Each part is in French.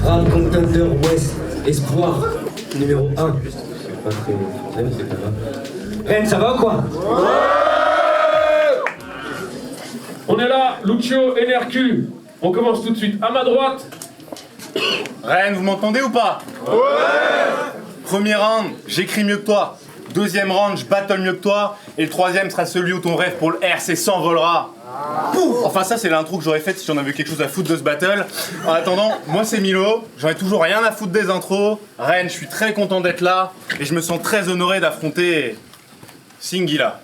Rap Contender West, espoir numéro 1. Je suis pas très français, mais c'est pas grave. Rennes, ça va ou quoi? On est là, Lucio, NRQ. On commence tout de suite. À ma droite. Rennes, vous m'entendez ou pas? Ouais. Premier round, j'écris mieux que toi. Deuxième round, je battle mieux que toi. Et le troisième sera celui où ton rêve pour le RC s'envolera. Pouf. Enfin ça c'est l'intro que j'aurais faite si j'en avais quelque chose à foutre de ce battle. En attendant, moi c'est Milo, j'en ai toujours rien à foutre des intros. Rennes, je suis très content d'être là et je me sens très honoré d'affronter Singila.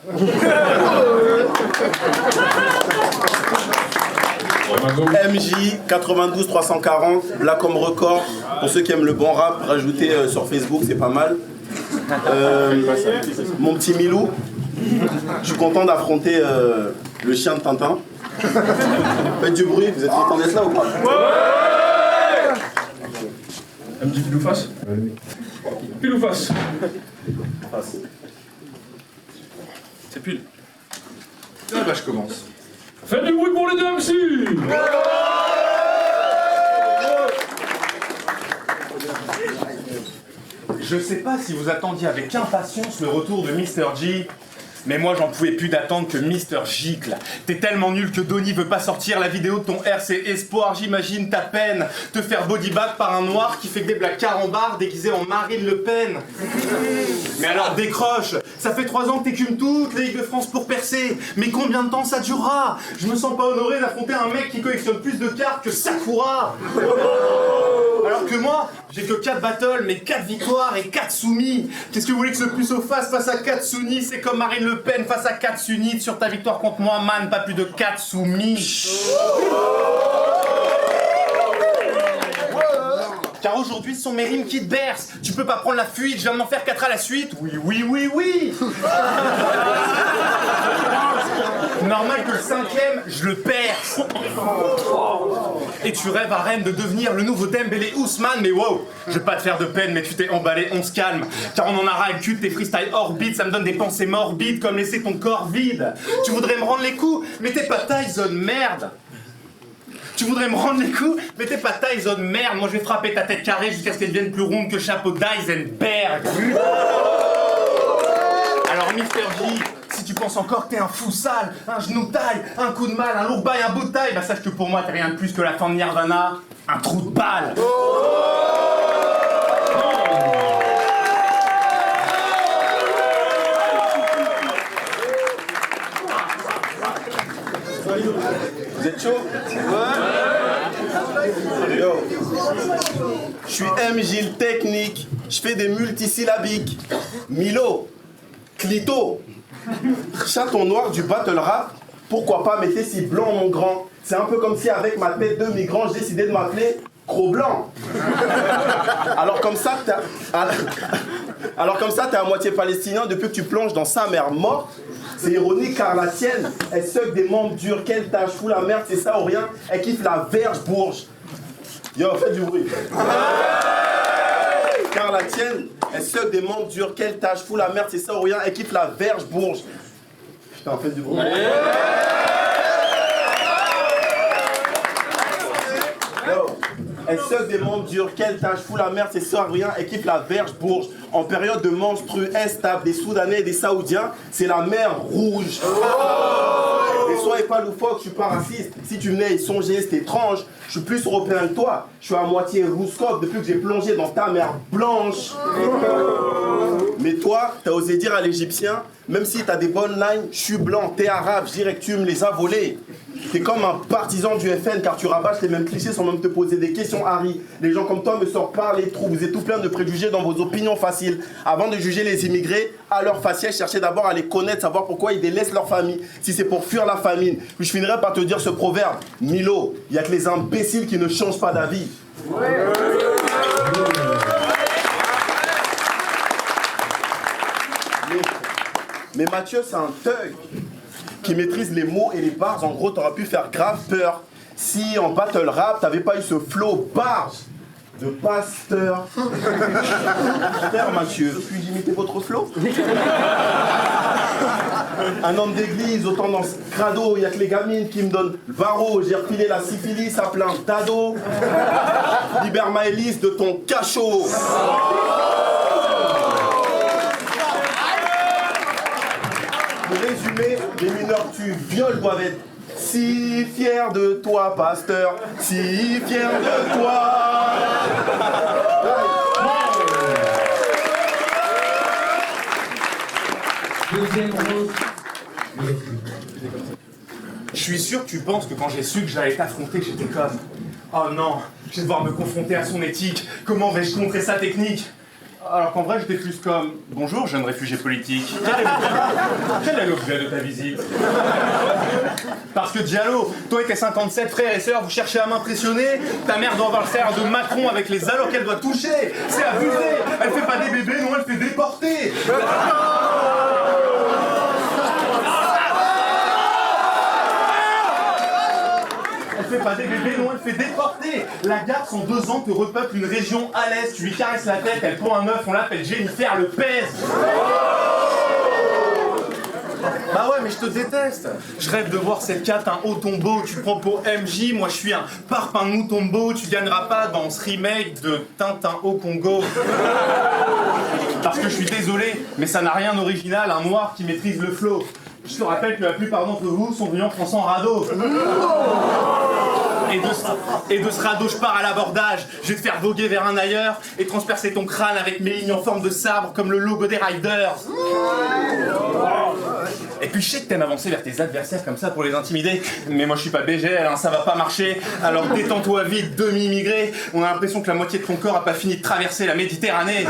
MJ 92 340, Black Home Record. Pour ceux qui aiment le bon rap, rajoutez sur Facebook, c'est pas mal. Mon petit Milou, je suis content d'affronter le chien de Tintin. Faites du bruit, vous êtes content d'être là ou pas? Ouais. MJ pile ou face? Oui. Pile ou face? Face. C'est pile. Ah bah je commence. Faites du bruit pour les deux MC. Je sais pas si vous attendiez avec impatience le retour de Mr. G, mais moi j'en pouvais plus d'attendre que Mr. Gicle. T'es tellement nul que Donny veut pas sortir la vidéo de ton RC Espoir, j'imagine ta peine. Te faire bodybag par un noir qui fait des blagues carambars déguisé en Marine Le Pen. Mais alors décroche, ça fait 3 ans que t'écumes toute la Ligue de France pour percer. Mais combien de temps ça durera? Je me sens pas honoré d'affronter un mec qui collectionne plus de cartes que Sakura. Alors que moi, j'ai que 4 battles, mais 4 victoires et 4 soumis. Qu'est-ce que vous voulez que ce puceau fasse face à 4 soumis? C'est comme Marine Le Pen face à 4 sunnites. Sur ta victoire contre moi, man, pas plus de 4 soumis. Car aujourd'hui, ce sont mes rimes qui te bercent. Tu peux pas prendre la fuite, je viens de m'en faire 4 à la suite. Oui, oui, oui, oui. Normal que le 5e, je le perce. Et tu rêves à Rennes de devenir le nouveau Dembélé Ousmane, mais wow, je vais pas te faire de peine, mais tu t'es emballé, on se calme. Car on en a ras le cul de tes freestyle hors beat, ça me donne des pensées morbides comme laisser ton corps vide. Tu voudrais me rendre les coups, mais t'es pas Tyson, merde. Tu voudrais me rendre les coups, mais t'es pas Tyson, merde. Moi je vais frapper ta tête carrée jusqu'à ce qu'elle devienne plus ronde que chapeau d'Eisenberg. Alors Mr. G, si tu penses encore que t'es un fou sale, un genou taille, un coup de mal, un lourd bail, un bout de taille, bah sache que pour moi t'es rien de plus que la fin de Nirvana, un trou de balle. Vous êtes chaud? Ouais. Yo. Je suis MJ le technique, je fais des multisyllabiques. Milo, Clito, chaton noir du battle rap, pourquoi pas mettez si blanc mon grand? C'est un peu comme si avec ma tête de migrant, je décidais de m'appeler Gros Blanc. Alors comme ça, t'es à moitié palestinien depuis que tu plonges dans sa mère morte. C'est ironique car la tienne, elle suck des membres durs, qu'elle tâche, fout la merde, c'est ça ou rien, elle kiffe la verge bourge. Yo, faites du bruit. Car la tienne, elle suck des membres durs, qu'elle tâche, fout la merde, c'est ça ou rien, elle kiffe la verge bourge. Putain, faites du bruit. Yo. Elle suck des membres durs, qu'elle tâche, fout la merde, c'est ça ou rien, elle kiffe la verge bourge. En période de menstru instable, des Soudanais et des Saoudiens, c'est la mer rouge. Et soyez pas loufoque, je suis pas raciste. Si tu venais y songer, c'est étrange. Je suis plus européen que toi. Je suis à moitié rouscope depuis que j'ai plongé dans ta mer blanche. Mais toi, t'as osé dire à l'Égyptien, même si t'as des bonnes lines, je suis blanc, t'es arabe, je dirais que tu me les as volés. T'es comme un partisan du FN car tu rabâches les mêmes clichés sans même te poser des questions, Harry. Les gens comme toi me sortent par les trous, vous êtes tout plein de préjugés dans vos opinions faciles. Avant de juger les immigrés, à leur faciès, cherchez d'abord à les connaître, savoir pourquoi ils délaissent leur famille. Si c'est pour fuir la famine. Puis je finirai par te dire ce proverbe. Milo, il y a que les imbéciles qui ne changent pas d'avis. Ouais. Mais Mathieu, c'est un thug qui maîtrise les mots et les bars. En gros, t'aurais pu faire grave peur si en battle rap, t'avais pas eu ce flow barge de pasteur. Frère Mathieu, puis-je imiter votre flow? Un homme d'église, autant dans ce crado, il y a que les gamines qui me donnent le varro. J'ai refilé la syphilis à plein d'ados. Libère Maëlys de ton cachot. Pour résumer, les mineurs que tu violes doivent être si fiers de toi, pasteur, si fiers de toi. Deuxième round. Je suis sûr que tu penses que quand j'ai su que j'allais t'affronter, j'étais comme oh non, je vais devoir me confronter à son éthique, comment vais-je contrer sa technique? Alors qu'en vrai, j'étais plus comme bonjour, jeune réfugié politique. Quel est l'objet de ta visite? Parce que Diallo, toi et tes 57 frères et sœurs, vous cherchez à m'impressionner. Ta mère doit avoir le salaire de Macron avec les allocs qu'elle doit toucher. C'est abusé. Elle fait pas des bébés, non, elle fait déporter. Elle fait pas des bébés, non, elle fait déporter. La garce en 2 ans te repeuple une région à l'est. Tu lui caresses la tête, elle prend un œuf, on l'appelle Jennifer le pèse. Bah ouais, mais je te déteste. Je rêve de voir cette carte, un haut tombeau. Tu prends pour MJ, moi je suis un parpaing moutombo. Tu gagneras pas dans ce remake de Tintin au Congo. Parce que je suis désolé, mais ça n'a rien d'original, un noir qui maîtrise le flow. Je te rappelle que la plupart d'entre vous sont venus en France en radeau. Et de ce radeau, je pars à l'abordage. Je vais te faire voguer vers un ailleurs et transpercer ton crâne avec mes lignes en forme de sabre comme le logo des Riders. Et puis je sais que t'aimes avancer vers tes adversaires comme ça pour les intimider. Mais moi je suis pas BGL, hein, ça va pas marcher. Alors détends-toi vite, demi-immigré. On a l'impression que la moitié de ton corps a pas fini de traverser la Méditerranée.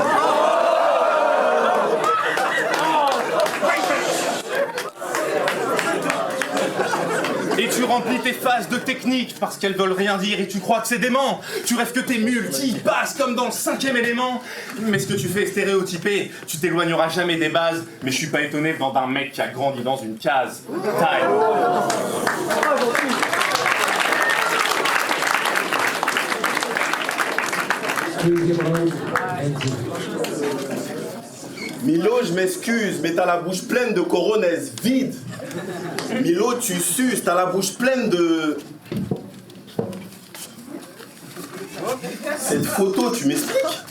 Et tu remplis tes phases de technique parce qu'elles veulent rien dire et tu crois que c'est dément. Tu rêves que t'es multi-passes comme dans le 5e élément. Mais ce que tu fais est stéréotypé. Tu t'éloigneras jamais des bases. Mais je suis pas étonné venant d'un mec qui a grandi dans une case. Time. Deuxième round. Milo, je m'excuse, mais t'as la bouche pleine de coronaise vide. Milo, tu suces, t'as la bouche pleine de... Cette photo, tu m'expliques?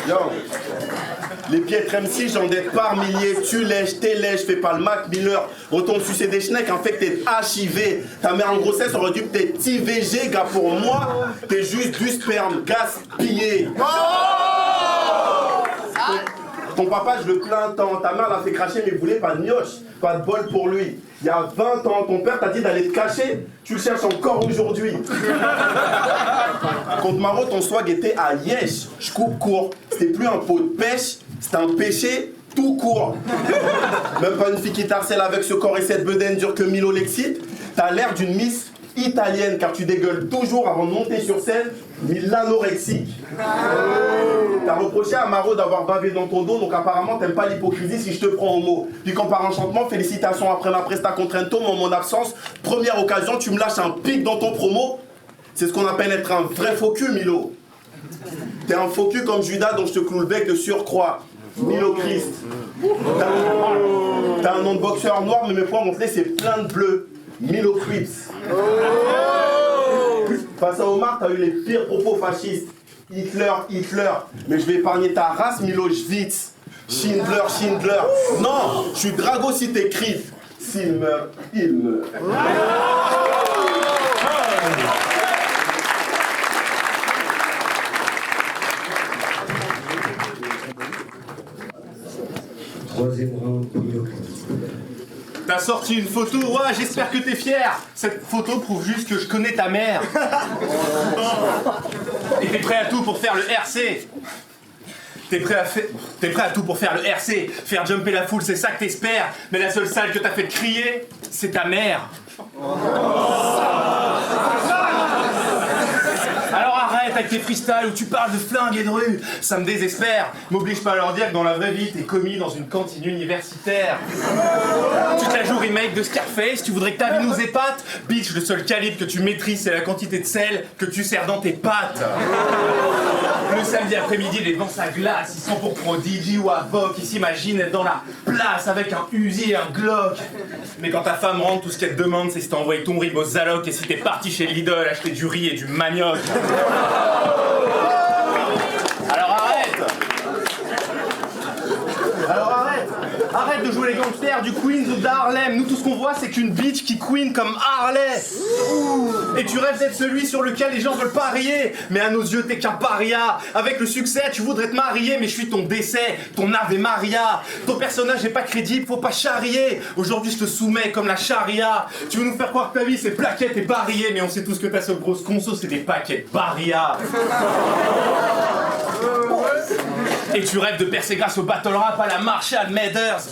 Yo. Les piètres MC, j'en ai par milliers. Tu lèches, t'es lèche, fais pas le Mac Miller. Retourne sucer des schnecks, infecté HIV. Ta mère en grossesse aurait dû peut-être IVG, gars. Pour moi, t'es juste du sperme gaspillé. Ton papa, je le plains tant. Ta mère l'a fait cracher, mais voulait pas de mioche. Pas de bol pour lui. Il y a 20 ans, ton père t'a dit d'aller te cacher. Tu le cherches encore aujourd'hui. Contre Maro, ton swag était à Yesh. Je coupe court. C'était plus un pot de pêche, c'était un péché tout court. Même pas une fille qui t'harcèle avec ce corps et cette bedaine dure que Milo l'excite. T'as l'air d'une miss italienne car tu dégueules toujours avant de monter sur scène, milanorexique. T'as reproché à Maro d'avoir bavé dans ton dos, donc apparemment t'aimes pas l'hypocrisie si je te prends au mot. Puis quand par enchantement, félicitations après ma presta contre Ento, en mon absence, première occasion, tu me lâches un pic dans ton promo. C'est ce qu'on appelle être un vrai faux cul, Milo. T'es un faux cul comme Judas dont je te cloue le bec de surcroît. Milo Christ. T'as un nom de boxeur noir, mais mes poings montelés, c'est plein de bleu. Milo Crips. Face à Omar, t'as eu les pires propos fascistes. Hitler, Hitler. Mais je vais épargner ta race, Milošević. Schindler, Schindler. Non, je suis Drago si t'écrives. S'il meurt, il meurt. Troisième round pour Milo. T'as sorti une photo, ouais, j'espère que t'es fier. Cette photo prouve juste que je connais ta mère. Et t'es prêt à tout pour faire le RC. T'es prêt à tout pour faire le RC. Faire jumper la foule, c'est ça que t'espères. Mais la seule salle que t'as fait crier, c'est ta mère. Alors avec tes freestyles où tu parles de flingues et de rue. Ça me désespère. M'oblige pas à leur dire que dans la vraie vie, t'es commis dans une cantine universitaire. Toute la jour, remake de Scarface, tu voudrais que ta vie nous épate. Bitch, le seul calibre que tu maîtrises, c'est la quantité de sel que tu sers dans tes pâtes. Le samedi après-midi, les vents à glace, ils sont pour Prodigy ou Avoc, ils s'imaginent être dans la place avec un Uzi et un Glock. Mais quand ta femme rentre, tout ce qu'elle te demande, c'est si t'as envoyé ton rib aux allocs et si t'es parti chez Lidl acheter du riz et du manioc. Arrête de jouer les gangsters du Queens ou d'Harlem. Nous, tout ce qu'on voit, c'est qu'une bitch qui queen comme Harley. Et tu rêves d'être celui sur lequel les gens veulent parier. Mais à nos yeux, t'es qu'un paria. Avec le succès, tu voudrais te marier, mais je suis ton décès, ton Ave Maria. Ton personnage est pas crédible, faut pas charrier. Aujourd'hui, je te soumets comme la charia. Tu veux nous faire croire que ta vie, c'est plaquette et barillée, mais on sait tous que ta seule grosse conso, c'est des paquets de Barria. Et tu rêves de percer grâce au battle rap à la Marshall Mathers.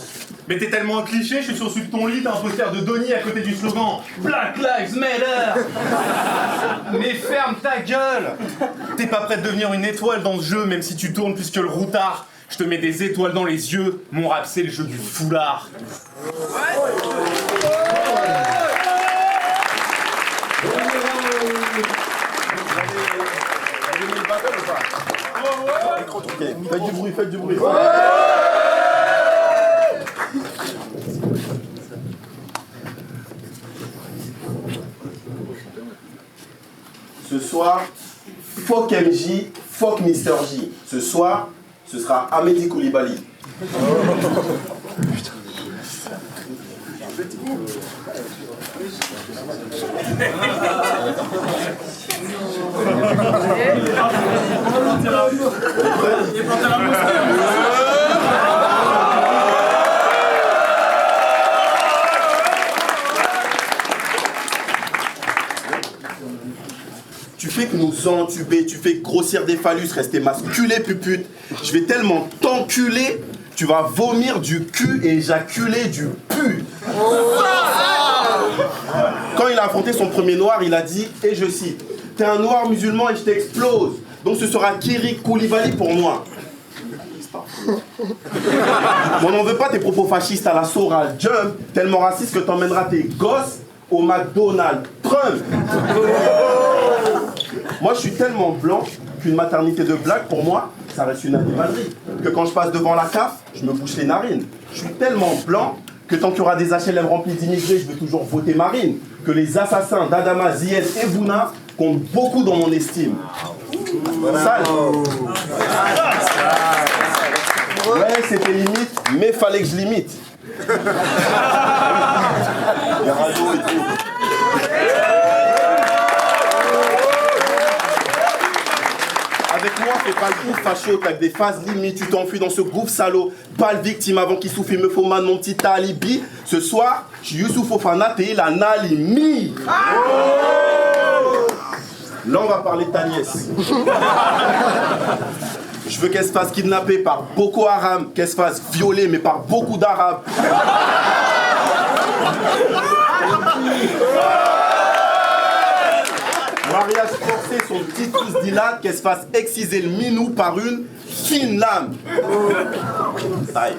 Mais t'es tellement un cliché, je suis sur de ton lit, t'as un poster de Donnie à côté du slogan Black Lives Matter. Mais ferme ta gueule. T'es pas prêt de devenir une étoile dans ce jeu, même si tu tournes plus que le routard. Je te mets des étoiles dans les yeux, mon rap c'est le jeu du foulard. Ok, faites du bruit, faites du bruit. Ce soir, fuck MJ, fuck Mr. J. Ce soir, ce sera Amédi Koulibaly. Tu fais que nous entuber, tu fais grossir des phallus, rester masculé pupute. Je vais tellement t'enculer, tu vas vomir du cul et éjaculer du pu. Quand il a affronté son premier noir, il a dit, et je cite, « T'es un noir musulman et je t'explose, donc ce sera Kiri Koulibaly pour moi. » On n'en veut pas tes propos fascistes à la Soral Jump, tellement raciste que t'emmèneras tes gosses au McDonald's Trump. Moi, je suis tellement blanc qu'une maternité de blague, pour moi, ça reste une animalerie. Que quand je passe devant la CAF, je me bouche les narines. Je suis tellement blanc que tant qu'il y aura des HLM remplis d'immigrés, je vais toujours voter Marine. Que les assassins d'Adama, Zied et Bouna comptent beaucoup dans mon estime. Sale. Ouais, c'était limite, mais fallait que je limite. Les radios et tout. Avec moi, fais pas le coup facho, t'as que des phases limites, tu t'enfuis dans ce groupe salaud. Pas le victime avant qu'il souffle, il me faut man mon petit alibi. Ce soir, je suis Youssouf Fofana, t'es la Nalimi. Là, on va parler de ta nièce. Je veux qu'elle se fasse kidnapper par Boko Haram, qu'elle se fasse violer, mais par beaucoup d'Arabes. Mariage forcé, son petit pouce dilate, qu'elle se fasse exciser le minou par une fine lame. Aïe.